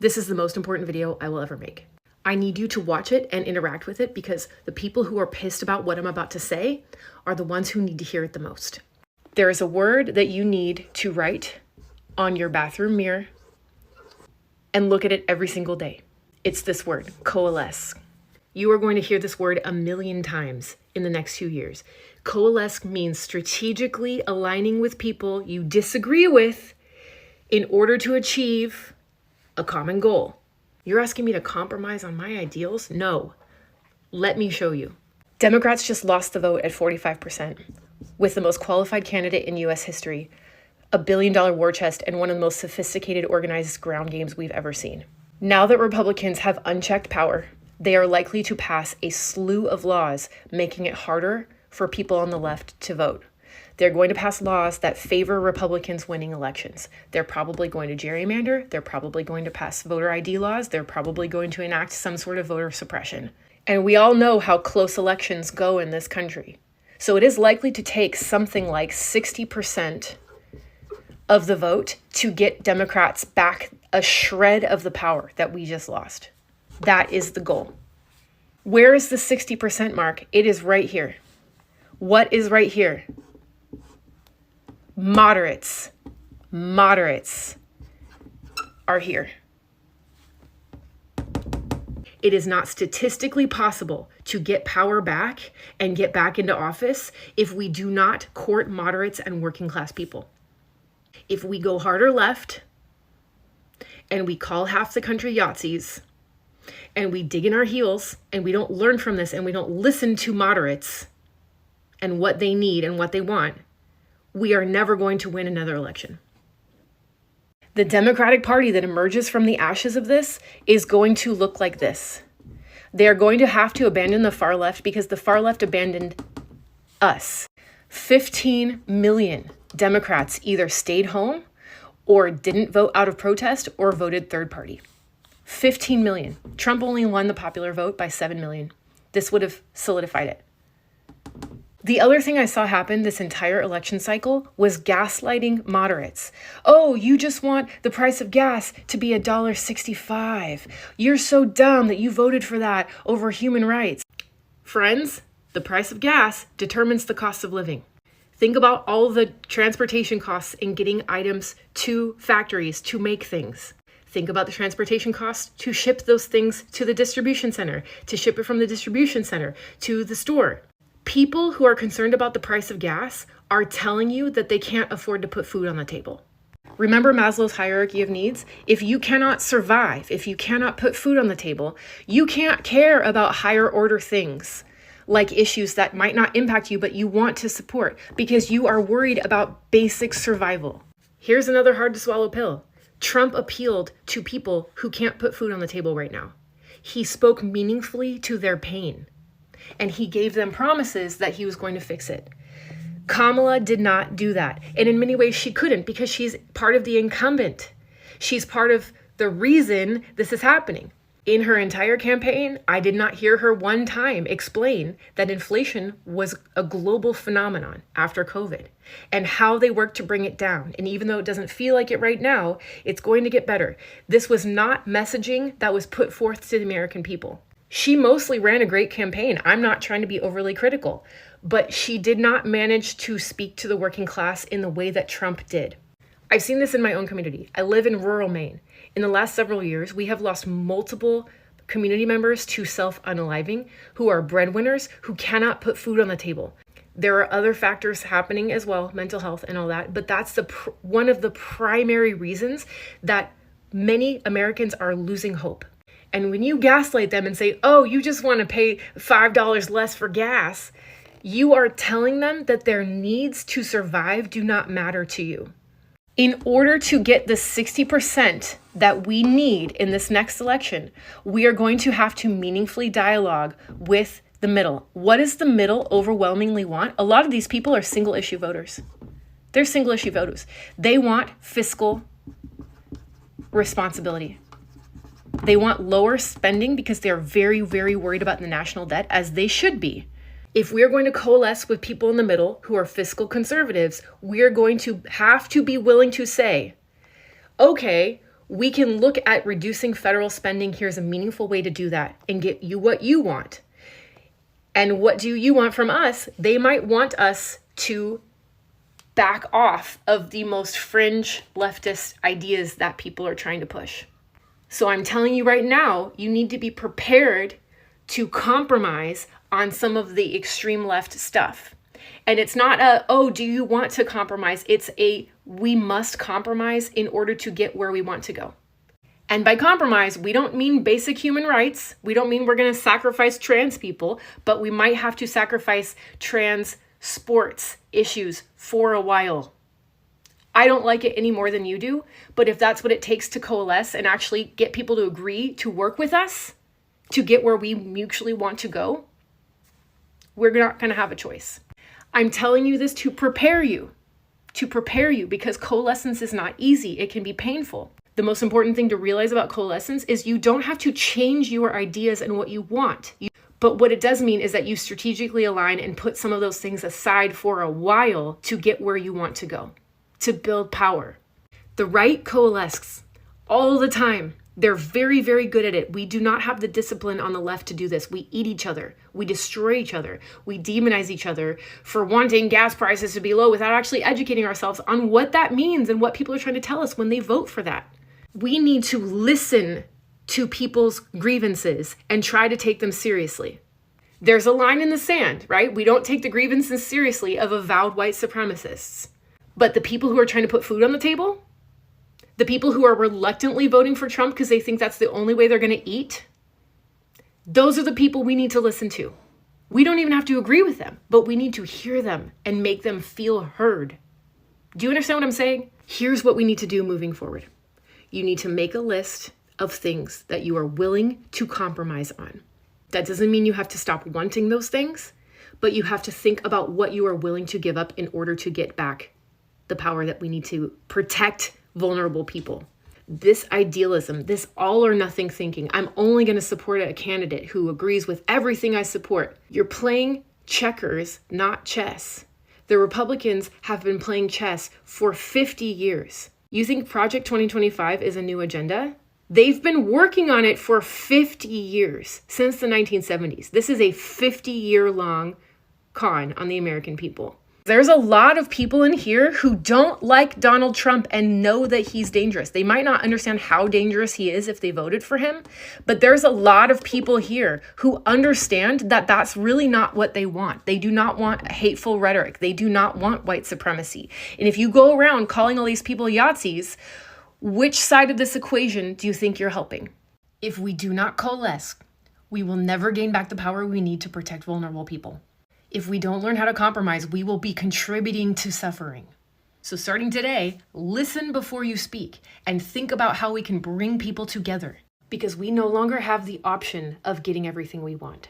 This is the most important video I will ever make. I need you to watch it and interact with it because the people who are pissed about what I'm about to say are the ones who need to hear it the most. There is a word that you need to write on your bathroom mirror and look at it every single day. It's this word, coalesce. You are going to hear this word 1,000,000 times in the next 2 years. Coalesce means strategically aligning with people you disagree with in order to achieve a common goal. You're asking me to compromise on my ideals? No. Let me show you. Democrats just lost the vote at 45% with the most qualified candidate in US history, a $1 billion war chest, and one of the most sophisticated organized ground games we've ever seen. Now that Republicans have unchecked power, they are likely to pass a slew of laws making it harder for people on the left to vote. They're going to pass laws that favor Republicans winning elections. They're probably going to gerrymander. They're probably going to pass voter ID laws. They're probably going to enact some sort of voter suppression. And we all know how close elections go in this country. So it is likely to take something like 60% of the vote to get Democrats back a shred of the power that we just lost. That is the goal. Where is the 60% mark? It is right here. What is right here? Moderates are here. It is not statistically possible to get power back and get back into office if we do not court moderates and working class people. If we go harder left and we call half the country Yahtzees and we dig in our heels and we don't learn from this and we don't listen to moderates and what they need and what they want, we are never going to win another election. The Democratic Party that emerges from the ashes of this is going to look like this. They are going to have to abandon the far left because the far left abandoned us. 15 million Democrats either stayed home or didn't vote out of protest or voted third party. 15 million. Trump only won the popular vote by 7 million. This would have solidified it. The other thing I saw happen this entire election cycle was gaslighting moderates. Oh, you just want the price of gas to be $1.65. You're so dumb that you voted for that over human rights. Friends, the price of gas determines the cost of living. Think about all the transportation costs in getting items to factories to make things. Think about the transportation costs to ship those things to the distribution center, to ship it from the distribution center to the store. People who are concerned about the price of gas are telling you that they can't afford to put food on the table. Remember Maslow's hierarchy of needs? If you cannot survive, if you cannot put food on the table, you can't care about higher order things like issues that might not impact you, but you want to support because you are worried about basic survival. Here's another hard to swallow pill. Trump appealed to people who can't put food on the table right now. He spoke meaningfully to their pain. And he gave them promises that he was going to fix it. Kamala did not do that. And in many ways, she couldn't because she's part of the incumbent. She's part of the reason this is happening. In her entire campaign, I did not hear her one time explain that inflation was a global phenomenon after COVID and how they worked to bring it down. And even though it doesn't feel like it right now, it's going to get better. This was not messaging that was put forth to the American people. She mostly ran a great campaign. I'm not trying to be overly critical, but she did not manage to speak to the working class in the way that Trump did. I've seen this in my own community. I live in rural Maine. In the last several years, we have lost multiple community members to self-unaliving who are breadwinners who cannot put food on the table. There are other factors happening as well, mental health and all that, but that's one of the primary reasons that many Americans are losing hope. And when you gaslight them and say, oh, you just want to pay $5 less for gas, you are telling them that their needs to survive do not matter to you. In order to get the 60% that we need in this next election, we are going to have to meaningfully dialogue with the middle. What does the middle overwhelmingly want? A lot of these people are single issue voters. They're single issue voters. They want fiscal responsibility. They want lower spending because they're very, very worried about the national debt, as they should be. If we're going to coalesce with people in the middle who are fiscal conservatives, we're going to have to be willing to say, okay, We can look at reducing federal spending. Here's a meaningful way to do that and get you what you want. And what do you want from us? They might want us to back off of the most fringe leftist ideas that people are trying to push. So I'm telling you right now, you need to be prepared to compromise on some of the extreme left stuff. And it's not a, oh, do you want to compromise? It's a, we must compromise in order to get where we want to go. And by compromise, we don't mean basic human rights. We don't mean we're going to sacrifice trans people, but we might have to sacrifice trans sports issues for a while. I don't like it any more than you do, but if that's what it takes to coalesce and actually get people to agree to work with us to get where we mutually want to go, we're not going to have a choice. I'm telling you this to prepare you because coalescence is not easy. It can be painful. The most important thing to realize about coalescence is you don't have to change your ideas and what you want. But what it does mean is that you strategically align and put some of those things aside for a while to get where you want to go, to build power. The right coalesces all the time. They're very, very good at it. We do not have the discipline on the left to do this. We eat each other. We destroy each other. We demonize each other for wanting gas prices to be low without actually educating ourselves on what that means and what people are trying to tell us when they vote for that. We need to listen to people's grievances and try to take them seriously. There's a line in the sand, right? We don't take the grievances seriously of avowed white supremacists. But the people who are trying to put food on the table, the people who are reluctantly voting for Trump because they think that's the only way they're going to eat, those are the people we need to listen to. We don't even have to agree with them, but we need to hear them and make them feel heard. Do you understand what I'm saying? Here's what we need to do moving forward. You need to make a list of things that you are willing to compromise on. That doesn't mean you have to stop wanting those things, but you have to think about what you are willing to give up in order to get back the power that we need to protect vulnerable people. This idealism, this all or nothing thinking, I'm only going to support a candidate who agrees with everything I support. You're playing checkers, not chess. The Republicans have been playing chess for 50 years. You think Project 2025 is a new agenda? They've been working on it for 50 years, since the 1970s. This is a 50-year-long con on the American people. There's a lot of people in here who don't like Donald Trump and know that he's dangerous. They might not understand how dangerous he is if they voted for him, but there's a lot of people here who understand that that's really not what they want. They do not want hateful rhetoric. They do not want white supremacy. And if you go around calling all these people Yahtzees, which side of this equation do you think you're helping? If we do not coalesce, we will never gain back the power we need to protect vulnerable people. If we don't learn how to compromise, we will be contributing to suffering. So starting today, listen before you speak and think about how we can bring people together, because we no longer have the option of getting everything we want.